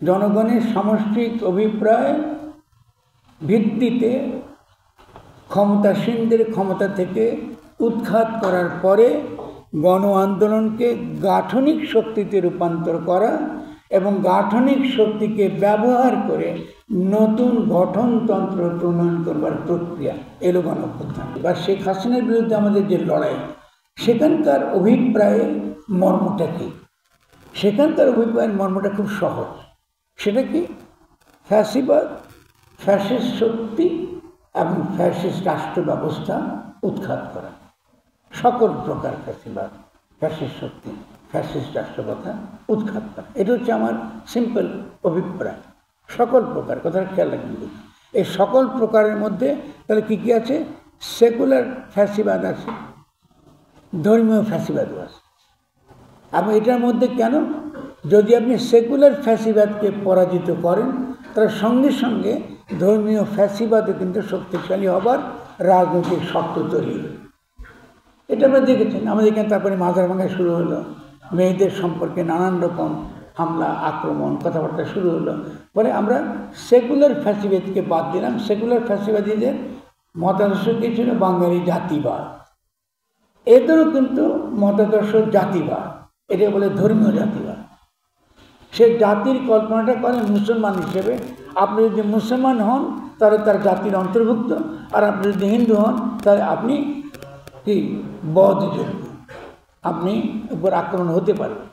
জনগণের সামষ্টিক অভিপ্রায় ভিত্তিতে ক্ষমতাসীনদের ক্ষমতা থেকে উৎখাত করার পরে গণ আন্দোলনকে গাঠনিক শক্তিতে রূপান্তর করা এবং গাঠনিক শক্তিকে ব্যবহার করে নতুন গঠনতন্ত্র প্রণয়ন করবার প্রক্রিয়া এলো গণঅভ্যুত্থান। বা শেখ হাসিনার বিরুদ্ধে আমাদের যে লড়াই, সেখানকার অভিপ্রায়ের মর্মটা কী? সেখানকার অভিপ্রায়ের মর্মটা খুব সহজ। সেটা কি? ফ্যাসিবাদ, ফ্যাসিস্ট শক্তি এবং ফ্যাসিস্ট রাষ্ট্র ব্যবস্থা উৎখাত করা। সকল প্রকার ফ্যাসিবাদ, ফ্যাসিস্ট শক্তি, ফ্যাসিস্ট রাষ্ট্র ব্যবস্থা উৎখাত করা। এটা হচ্ছে আমার সিম্পল অভিপ্রায়। সকল প্রকার, কথাটা খেয়াল রাখবেন। এই সকল প্রকারের মধ্যে তাহলে কী কী আছে? সেকুলার ফ্যাসিবাদ আছে, ধর্মীয় ফ্যাসিবাদও আছে। এবং এটার মধ্যে কেন? যদি আপনি সেকুলার ফ্যাসিবাদকে পরাজিত করেন, তার সঙ্গে সঙ্গে ধর্মীয় ফ্যাসিবাদও কিন্তু শক্তিশালী হবার রাজনৈতিক শর্ত তৈরি হবে। এটা আমরা দেখেছেন। আমাদের এখানে তারপরে মাজার ভাঙা শুরু হলো, মেয়েদের সম্পর্কে নানান রকম হামলা, আক্রমণ, কথাবার্তা শুরু হলো। পরে আমরা সেকুলার ফ্যাসিবাদকে বাদ দিলাম। সেকুলার ফ্যাসিবাদীদের মতাদর্শ কী ছিল? বাঙালি জাতিবাদ। এদেরও কিন্তু মতাদর্শ জাতিবাদ, এটা বলে ধর্মীয় জাতিবাদ। সে জাতির কল্পনাটা করেন মুসলমান হিসেবে। আপনি যদি মুসলমান হন তাহলে তার জাতির অন্তর্ভুক্ত, আর আপনি যদি হিন্দু হন তাহলে আপনি কি বধযোগ্য, আপনি উপর আক্রমণ হতে পারবেন।